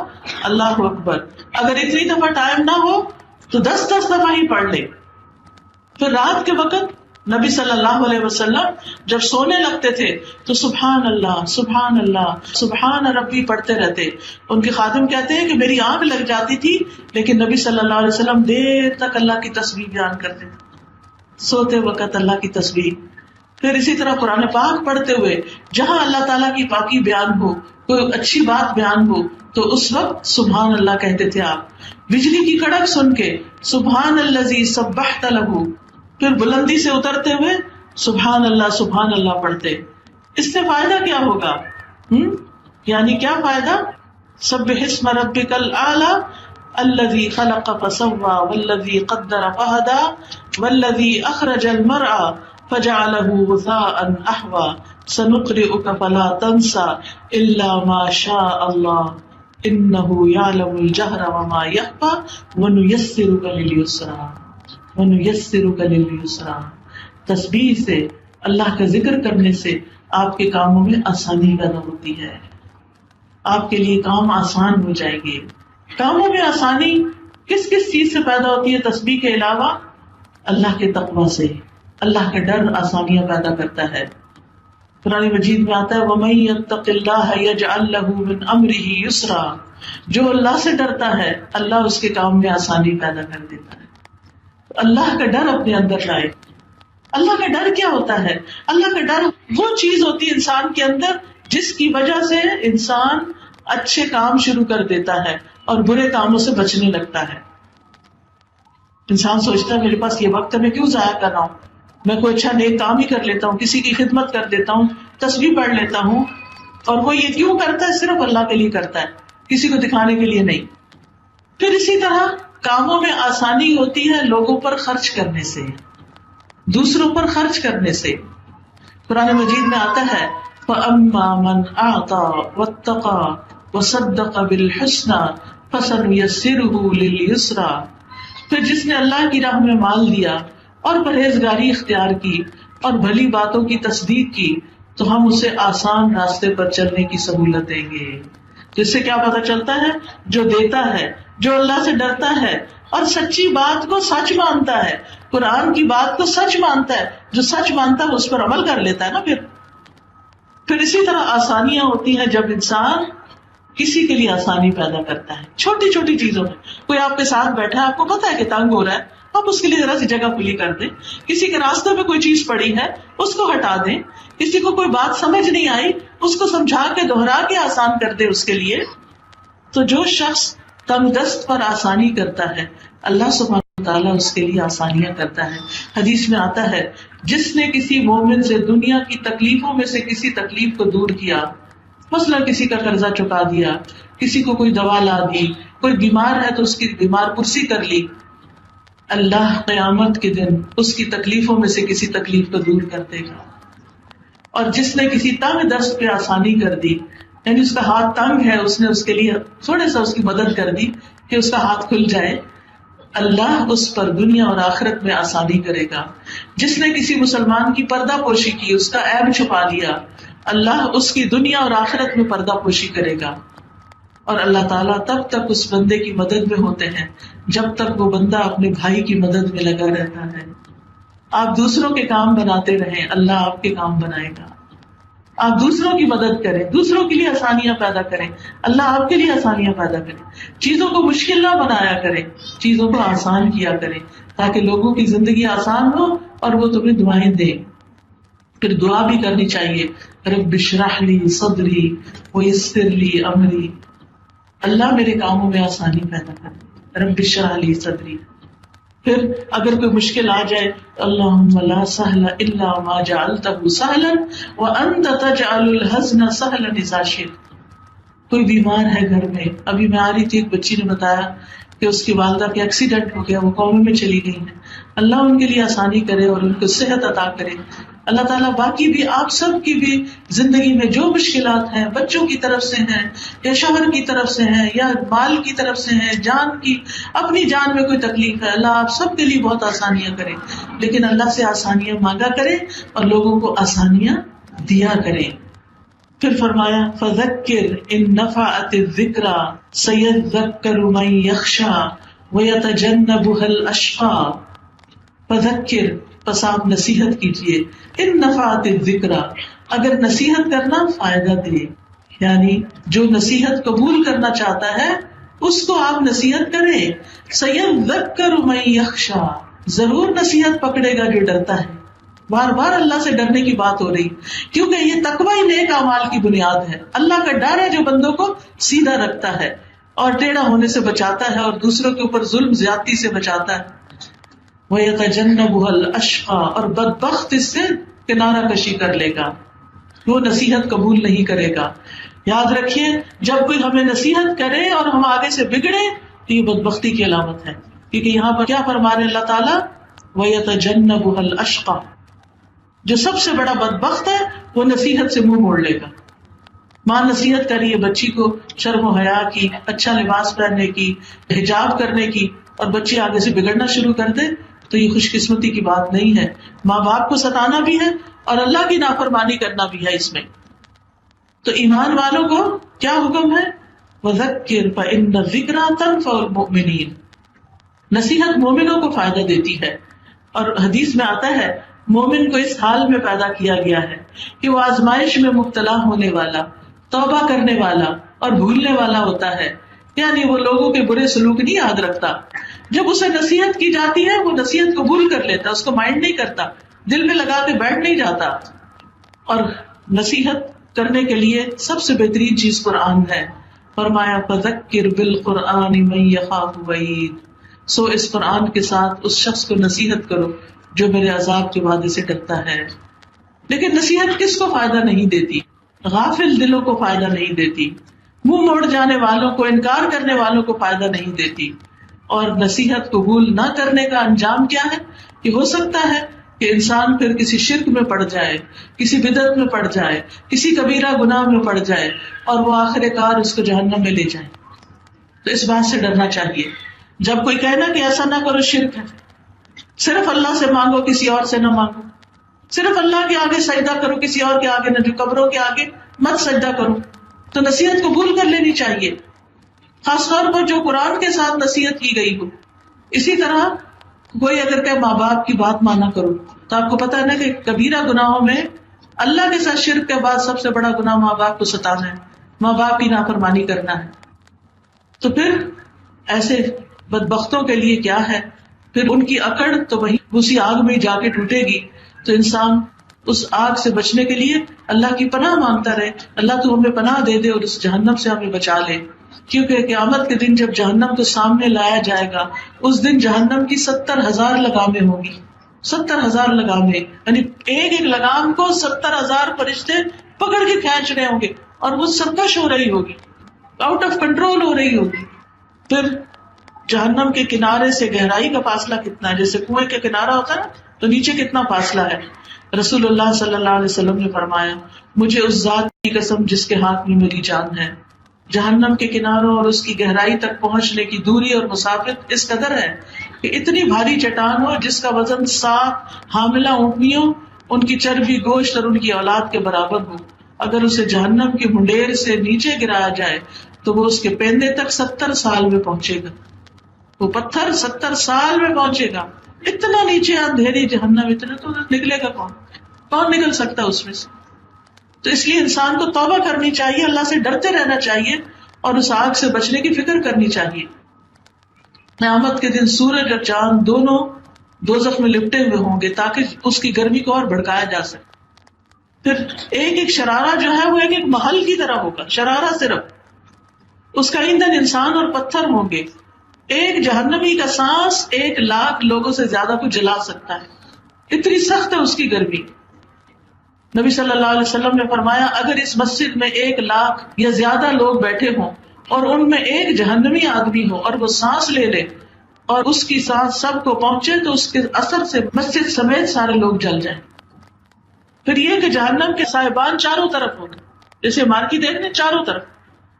اللہ اکبر. اگر اتنی دفعہ ٹائم نہ ہو تو 10 دفعہ ہی پڑھ لے. پھر رات کے وقت نبی صلی اللہ علیہ وسلم جب سونے لگتے تھے تو سبحان اللہ سبحان اللہ سبحان ربی پڑھتے رہتے. ان کے خادم کہتے ہیں کہ میری آنکھ لگ جاتی تھی لیکن نبی صلی اللہ علیہ وسلم دیر تک اللہ کی تسبیح بیان کرتے تھے، سوتے وقت اللہ کی تسبیح. پھر اسی طرح قرآن پاک پڑھتے ہوئے جہاں اللہ تعالیٰ کی پاکی بیان ہو، کوئی اچھی بات بیان ہو تو اس وقت سبحان اللہ کہتے تھے آپ. بجلی کی کڑک سن کے سبحان الذی سبحت لہ، پھر بلندی سے اترتے ہوئے سبحان اللہ پڑھتے. اس سے فائدہ کیا ہوگا؟ یعنی کیا فائدہ؟ سبح اسم ربک الاعلی الذی خلق فسوی والذی قدر فہدی والذی اخرج المرعى فجعله غثاء احوا سنقرئك فلا تنسى الا ما شاء الله انه يعلم الجهر وما يخفى ونيسرك لليسرى ونيسرك لليسرى. تسبیح سے، اللہ کا ذکر کرنے سے آپ کے کاموں میں آسانی پیدا ہوتی ہے، آپ کے لیے کام آسان ہو جائیں گے. کاموں میں آسانی کس کس چیز سے پیدا ہوتی ہے تسبیح کے علاوہ؟ اللہ کے تقوی سے. اللہ کا ڈر آسانیاں پیدا کرتا ہے. قرآن مجید میں آتا ہے وَمَن يَتَّقِ اللَّهَ يَجْعَل لَّهُ مِنْ أَمْرِهِ يُسْرًا، جو اللہ سے ڈرتا ہے اللہ اس کے کام میں آسانی پیدا کر دیتا ہے. اللہ کا ڈر اپنے اندر لائے. اللہ کا ڈر کیا ہوتا ہے؟ اللہ کا ڈر وہ چیز ہوتی ہے انسان کے اندر جس کی وجہ سے انسان اچھے کام شروع کر دیتا ہے اور برے کاموں سے بچنے لگتا ہے. انسان سوچتا ہے میرے پاس یہ وقت ہے، میں کیوں ضائع کر رہا ہوں، میں کوئی اچھا نیک کام ہی کر لیتا ہوں، کسی کی خدمت کر دیتا ہوں، تسبیح پڑھ لیتا ہوں. اور وہ یہ کیوں کرتا ہے؟ صرف اللہ کے لیے کرتا ہے، کسی کو دکھانے کے لیے نہیں. پھر اسی طرح کاموں میں آسانی ہوتی ہے لوگوں پر خرچ کرنے سے، دوسروں پر خرچ کرنے سے. قرآن مجید میں آتا ہے فَأَمَّا مَنْ أَعْطَى وَاتَّقَى وَصَدَّقَ بِالْحُسْنَى فَسَنُيَسِّرُهُ لِلْيُسْرَى. پھر جس نے اللہ کی راہ میں مال دیا اور پرہیزگاری اختیار کی اور بھلی باتوں کی تصدیق کی تو ہم اسے آسان راستے پر چلنے کی سہولت دیں گے. جس سے کیا پتہ چلتا ہے؟ جو دیتا ہے، جو اللہ سے ڈرتا ہے اور سچی بات کو سچ مانتا ہے، قرآن کی بات کو سچ مانتا ہے، جو سچ مانتا ہے اس پر عمل کر لیتا ہے نا. پھر اسی طرح آسانیاں ہوتی ہیں جب انسان کسی کے لیے آسانی پیدا کرتا ہے چھوٹی چھوٹی چیزوں میں. کوئی آپ کے ساتھ بیٹھا ہے، آپ کو پتا ہے کہ تنگ ہو رہا ہے، آپ اس کے لیے ذرا سی جگہ کھلی کر دیں. کسی کے راستے میں کوئی چیز پڑی ہے اس کو ہٹا دیں. کسی کو کوئی بات سمجھ نہیں آئی اس کو سمجھا کے دہرا کے آسان کر دے اس کے لیے. تو جو شخص تنگ دست پر آسانی کرتا ہے اللہ سبحانہ تعالیٰ اس کے لیے آسانیاں کرتا ہے. حدیث میں آتا ہے جس نے کسی مومن سے دنیا کی تکلیفوں میں سے کسی تکلیف کو دور کیا، مثلا کسی کا قرضہ چکا دیا، کسی کو کوئی دوا لا دی، کوئی بیمار ہے تو اس کی بیمار پرسی کر لی، اللہ قیامت کے دن اس کی تکلیفوں میں سے کسی تکلیف کو دور کر دے گا. اور جس نے کسی تنگ دست پہ آسانی کر دی، یعنی اس کا ہاتھ تنگ ہے، اس نے اس کے لیے تھوڑے سا اس کی مدد کر دی کہ اس کا ہاتھ کھل جائے، اللہ اس پر دنیا اور آخرت میں آسانی کرے گا. جس نے کسی مسلمان کی پردہ پوشی کی، اس کا عیب چھپا لیا، اللہ اس کی دنیا اور آخرت میں پردہ پوشی کرے گا. اور اللہ تعالیٰ تب تک اس بندے کی مدد میں ہوتے ہیں جب تک وہ بندہ اپنے بھائی کی مدد میں لگا رہتا ہے. آپ دوسروں کے کام بناتے رہیں، اللہ آپ کے کام بنائے گا. آپ دوسروں کی مدد کریں، دوسروں کے لیے آسانیاں پیدا کریں، اللہ آپ کے لیے آسانیاں پیدا کریں. چیزوں کو مشکل نہ بنایا کریں، چیزوں کو آسان کیا کریں تاکہ لوگوں کی زندگی آسان ہو اور وہ تمہیں دعائیں دیں. پھر دعا بھی کرنی چاہیے رب اشرح لی صدری ویسر لی امری، اللہ میرے کاموں میں آسانی پیدا کر، رب اشرح لی صدری. پھر اگر کوئی مشکل آ جائے اللہم لا سہل الا ما جعلتہ سہلا وانت تجعل الحزن سہلا اذا شئت. کوئی بیمار ہے گھر میں، ابھی میں آ رہی تھی، ایک بچی نے بتایا کہ اس کی والدہ کے ایکسیڈنٹ ہو گیا، وہ کومے میں چلی گئی ہیں. اللہ ان کے لیے آسانی کرے اور ان کو صحت عطا کرے. اللہ تعالیٰ باقی بھی آپ سب کی بھی زندگی میں جو مشکلات ہیں، بچوں کی طرف سے ہیں یا شوہر کی طرف سے ہیں یا مال کی طرف سے ہیں، جان کی، اپنی جان میں کوئی تکلیف ہے، اللہ آپ سب کے لیے بہت آسانیاں کریں. لیکن اللہ سے آسانیاں مانگا کریں اور لوگوں کو آسانیاں دیا کریں. پھر فرمایا فَذَكِّرْ إِن نَفَعَتِ الذِّكْرَى سَيَذَّكَّرُ مَن يَخْشَىٰ وَيَتَجَنَّبُهَا الْأَشْقَىٰ. فَذَكِّرْ، پس آپ نصیحت کیجیے، ان نفعت الذکر، اگر نصیحت کرنا فائدہ دے، یعنی جو نصیحت قبول کرنا چاہتا ہے اس کو آپ نصیحت کریں. سیذکر من یخشی، ضرور نصیحت پکڑے گا جو ڈرتا ہے. بار بار اللہ سے ڈرنے کی بات ہو رہی، کیونکہ یہ تقوی ہی نیک اعمال کی بنیاد ہے. اللہ کا ڈر ہے جو بندوں کو سیدھا رکھتا ہے اور ٹیڑھا ہونے سے بچاتا ہے اور دوسروں کے اوپر ظلم زیادتی سے بچاتا ہے. وَيَتَجَنَّبُهَا الْأَشْقَىٰ، اور بدبخت اس سے کنارہ کشی کر لے گا، وہ نصیحت قبول نہیں کرے گا. یاد رکھیے جب کوئی ہمیں نصیحت کرے اور ہم آگے سے بگڑے تو یہ بدبختی کی علامت ہے، کیونکہ یہاں پر کیا فرما رہے اللہ تعالیٰ، وَيَتَجَنَّبُهَا الْأَشْقَىٰ، جو سب سے بڑا بدبخت ہے وہ نصیحت سے منہ موڑ لے گا. ماں نصیحت کر رہی ہے بچی کو شرم و حیا کی، اچھا لباس پہننے کی، حجاب کرنے کی، اور بچی آگے سے بگڑنا شروع کر دے تو یہ خوش قسمتی کی بات نہیں ہے. ماں باپ کو ستانا بھی ہے اور اللہ کی نافرمانی کرنا بھی ہے اس میں. تو ایمان والوں کو کیا حکم ہے؟ وَذَكِّرْ فَإِنَّ الذِّكْرَىٰ تَنفَعُ الْمُؤْمِنِينَ. نصیحت مومنوں کو فائدہ دیتی ہے. اور حدیث میں آتا ہے مومن کو اس حال میں پیدا کیا گیا ہے کہ وہ آزمائش میں مبتلا ہونے والا، توبہ کرنے والا اور بھولنے والا ہوتا ہے. یعنی وہ لوگوں کے برے سلوک نہیں یاد رکھتا. جب اسے نصیحت کی جاتی ہے وہ نصیحت قبول کر لیتا، اس کو مائنڈ نہیں کرتا، دل میں لگا کے بیٹھ نہیں جاتا. اور نصیحت کرنے کے لیے سب سے بہترین چیز قرآن ہے. فرمایا فذکر بالقرآن من یخاف وعید. سو اس قرآن کے ساتھ اس شخص کو نصیحت کرو جو میرے عذاب کے وعدے سے ڈرتا ہے. لیکن نصیحت کس کو فائدہ نہیں دیتی؟ غافل دلوں کو فائدہ نہیں دیتی، منہ موڑ جانے والوں کو، انکار کرنے والوں کو فائدہ نہیں دیتی. اور نصیحت قبول نہ کرنے کا انجام کیا ہے؟ کہ ہو سکتا ہے کہ انسان پھر کسی شرک میں پڑ جائے، کسی بدعت میں پڑ جائے، کسی کبیرہ گناہ میں پڑ جائے اور وہ آخر کار اس کو جہنم میں لے جائے. تو اس بات سے ڈرنا چاہیے. جب کوئی کہنا کہ ایسا نہ کرو شرک ہے، صرف اللہ سے مانگو کسی اور سے نہ مانگو، صرف اللہ کے آگے سجدہ کرو کسی اور کے آگے نہ، جو قبروں کے آگے مت سجدہ کرو، تو نصیحت قبول کر لینی چاہیے، خاص طور پر جو قرآن کے ساتھ نصیحت کی گئی ہو. اسی طرح کوئی اگر کہ ماں باپ کی بات مانا کرو، تو آپ کو پتا ہے نا کہ کبیرہ گناہوں میں اللہ کے ساتھ شرک کے بعد سب سے بڑا گناہ ماں باپ کو ستانا ہے، ماں باپ کی نافرمانی کرنا ہے. تو پھر ایسے بدبختوں کے لیے کیا ہے؟ پھر ان کی اکڑ تو وہی اسی آگ میں جا کے ٹوٹے گی. تو انسان اس آگ سے بچنے کے لیے اللہ کی پناہ مانگتا رہے، اللہ تو ہمیں پناہ دے دے اور اس جہنم سے ہمیں بچا لے. کیونکہ قیامت کے دن جب جہنم کو سامنے لایا جائے گا، اس دن جہنم کی 70,000 لگامیں ہوں گی. 70,000 لگامیں، یعنی ایک ایک لگام کو 70,000 فرشتے پکڑ کے کھینچ رہے ہوں گے اور وہ سرکش ہو رہی ہوگی، آؤٹ آف کنٹرول ہو رہی ہوگی. پھر جہنم کے کنارے سے گہرائی کا فاصلہ کتنا ہے؟ جیسے کنویں کے کنارہ ہوتا ہے نا، تو نیچے کتنا فاصلہ ہے. رسول اللہ صلی اللہ علیہ وسلم نے فرمایا مجھے اس ذات کی قسم جس کے ہاتھ میں میری جان ہے، جہنم کے کناروں اور اس کی گہرائی تک پہنچنے کی دوری اور مسافت اس قدر ہے کہ اتنی بھاری چٹان ہو جس کا وزن 7 حاملہ اونٹنیوں، ان کی چربی، گوشت اور ان کی اولاد کے برابر ہو. اگر اسے جہنم کی منڈیر سے نیچے گرایا جائے تو وہ اس کے پیندے تک 70 سال میں پہنچے گا. وہ پتھر 70 سال میں پہنچے گا. اتنا نیچے اندھیری جہنم، اتنا تو نکلے گا کون نکل سکتا اس میں سے؟ تو اس لیے انسان کو توبہ کرنی چاہیے، اللہ سے ڈرتے رہنا چاہیے اور اس آگ سے بچنے کی فکر کرنی چاہیے. قیامت کے دن سورج اور چاند دونوں دوزخ میں لپٹے ہوئے ہوں گے تاکہ اس کی گرمی کو اور بھڑکایا جا سکے. پھر ایک ایک شرارہ جو ہے وہ ایک ایک محل کی طرح ہوگا. شرارہ صرف اس کا ایندھن انسان اور پتھر ہوں گے. ایک جہنمی کا سانس 1,00,000 لوگوں سے زیادہ کو جلا سکتا ہے، اتنی سخت ہے اس کی گرمی. نبی صلی اللہ علیہ وسلم نے فرمایا اگر اس مسجد میں 1,00,000 یا زیادہ لوگ بیٹھے ہوں اور ان میں ایک جہنمی آدمی ہو اور وہ سانس لے لے اور اس کی سانس سب کو پہنچے تو اس کے اثر سے مسجد سمیت سارے لوگ جل جائیں. پھر یہ کہ جہنم کے صاحبان چاروں طرف ہوں گے، جیسے مارکی دیکھنے چاروں طرف،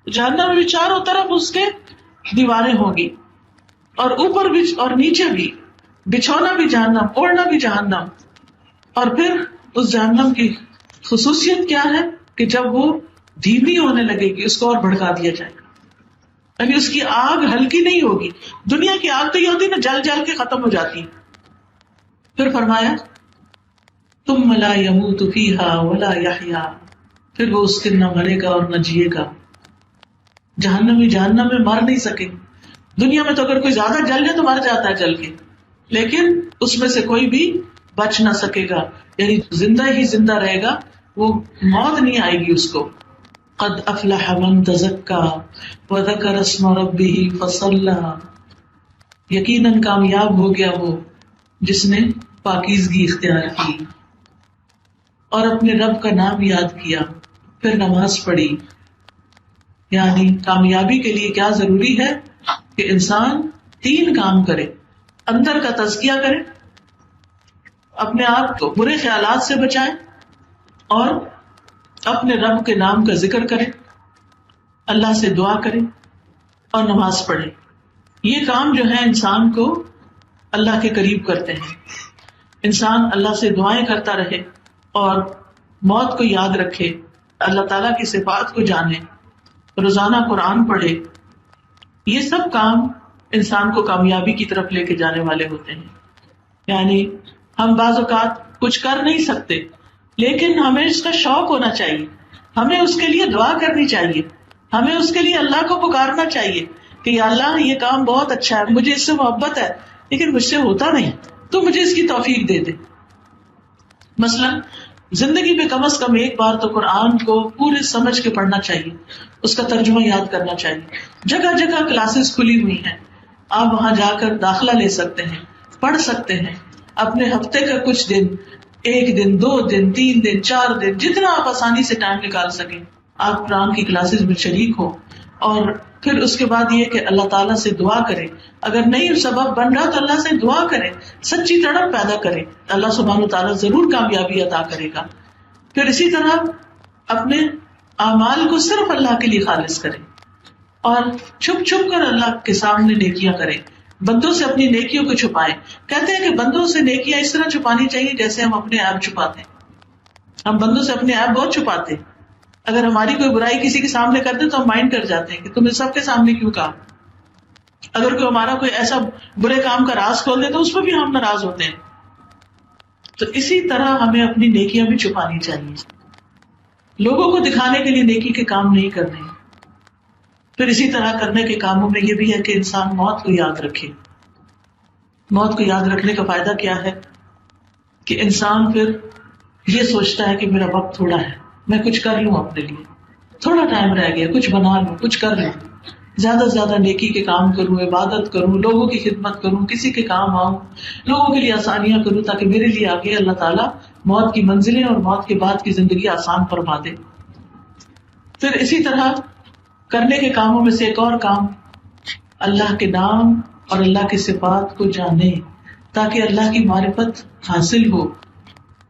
جہنم میں بھی چاروں طرف اس کے دیواریں ہوں گی اور اوپر بھی اور نیچے بھی، بچھونا بھی جہنم، اوڑھنا بھی جہنم. اور پھر اس جہنم کی خصوصیت کیا ہے کہ جب وہ دھیمی ہونے لگے گی اس کو اور بھڑکا دیا جائے گا، یعنی اس کی آگ ہلکی نہیں ہوگی. دنیا کی آگ تو یہ ہوتی ہے نا، جل جل کے ختم ہو جاتی ہے. پھر فرمایا ثم لا يموت فيها ولا يحيا، پھر وہ اس دن نہ مرے گا اور نہ جیے گا. جہنمی جہنم میں مر نہیں سکے. دنیا میں تو اگر کوئی زیادہ جل جائے تو مر جاتا ہے جل کے، لیکن اس میں سے کوئی بھی بچ نہ سکے گا، یعنی زندہ ہی زندہ رہے گا، وہ موت نہیں آئے گی اس کو. قد افلح من تزکا وذکر اسم ربہ فصلی، یقیناً کامیاب ہو گیا وہ جس نے پاکیزگی اختیار کی اور اپنے رب کا نام یاد کیا پھر نماز پڑھی. یعنی کامیابی کے لیے کیا ضروری ہے کہ انسان 3 کام کرے. اندر کا تزکیہ کرے، اپنے آپ کو برے خیالات سے بچائیں اور اپنے رب کے نام کا ذکر کریں، اللہ سے دعا کریں اور نماز پڑھیں. یہ کام جو ہے انسان کو اللہ کے قریب کرتے ہیں. انسان اللہ سے دعائیں کرتا رہے اور موت کو یاد رکھے، اللہ تعالیٰ کی صفات کو جانے، روزانہ قرآن پڑھے. یہ سب کام انسان کو کامیابی کی طرف لے کے جانے والے ہوتے ہیں. یعنی ہم بعض اوقات کچھ کر نہیں سکتے، لیکن ہمیں اس کا شوق ہونا چاہیے، ہمیں اس کے لیے دعا کرنی چاہیے، ہمیں اس کے لیے اللہ کو پکارنا چاہیے کہ یا اللہ یہ کام بہت اچھا ہے، مجھے اس سے محبت ہے لیکن مجھ سے ہوتا نہیں، تو مجھے اس کی توفیق دے دے. مثلا زندگی میں کم از کم ایک بار تو قرآن کو پورے سمجھ کے پڑھنا چاہیے، اس کا ترجمہ یاد کرنا چاہیے. جگہ جگہ کلاسز کھلی ہوئی ہیں، آپ وہاں جا کر داخلہ لے سکتے ہیں، پڑھ سکتے ہیں. اپنے ہفتے کا کچھ دن، 1 دن 2 دن 3 دن 4 دن، جتنا آپ آسانی سے ٹائم نکال سکیں آپ قرآن کی کلاسز میں شریک ہو. اور پھر اس کے بعد یہ کہ اللہ تعالیٰ سے دعا کریں. اگر نہیں سبب بن رہا تو اللہ سے دعا کریں، سچی تڑپ پیدا کریں، اللہ سبحانہ تعالیٰ ضرور کامیابی عطا کرے گا. پھر اسی طرح اپنے اعمال کو صرف اللہ کے لیے خالص کریں اور چھپ چھپ کر اللہ کے سامنے نیکیاں کریں. بندوں سے اپنی نیکیوں کو چھپائیں. کہتے ہیں کہ بندوں سے نیکیاں اس طرح چھپانی چاہیے جیسے ہم اپنے عیب چھپاتے ہیں. ہم بندوں سے اپنے عیب بہت چھپاتے ہیں. اگر ہماری کوئی برائی کسی کے سامنے کر دے تو ہم مائنڈ کر جاتے ہیں کہ تم نے سب کے سامنے کیوں کہا. اگر کوئی ہمارا کوئی ایسا برے کام کا راز کھول دے تو اس پہ بھی ہم ناراض ہوتے ہیں. تو اسی طرح ہمیں اپنی نیکیاں بھی چھپانی چاہیے. لوگوں کو دکھانے کے لیے نیکی کے کام نہیں کرنے. پھر اسی طرح کرنے کے کاموں میں یہ بھی ہے کہ انسان موت کو یاد رکھے. موت کو یاد رکھنے کا فائدہ کیا ہے کہ انسان پھر یہ سوچتا ہے کہ میرا وقت تھوڑا ہے، میں کچھ کر لوں، اپنے لیے تھوڑا ٹائم رہ گیا، کچھ بنا لوں، کچھ کر لوں، زیادہ سے زیادہ نیکی کے کام کروں، عبادت کروں، لوگوں کی خدمت کروں، کسی کے کام آؤں، لوگوں کے لیے آسانیاں کروں تاکہ میرے لیے آگے اللہ تعالیٰ موت کی منزلیں اور موت کے بعد کی زندگی آسان فرما دے. پھر اسی طرح کرنے کے کاموں میں سے ایک اور کام، اللہ کے نام اور اللہ کی صفات کو جانے تاکہ اللہ کی معرفت حاصل ہو.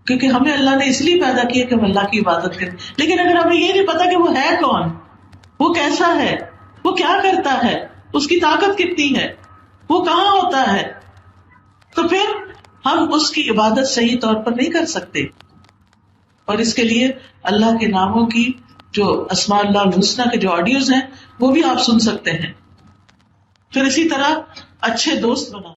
کیونکہ ہمیں اللہ نے اس لیے پیدا کیا کہ ہم اللہ کی عبادت کریں. لیکن اگر ہمیں یہ نہیں پتا کہ وہ ہے کون، وہ کیسا ہے، وہ کیا کرتا ہے، اس کی طاقت کتنی ہے، وہ کہاں ہوتا ہے، تو پھر ہم اس کی عبادت صحیح طور پر نہیں کر سکتے. اور اس کے لیے اللہ کے ناموں کی جو اسماء اللہ الحسنی کے جو آڈیوز ہیں وہ بھی آپ سن سکتے ہیں. پھر اسی طرح اچھے دوست بنا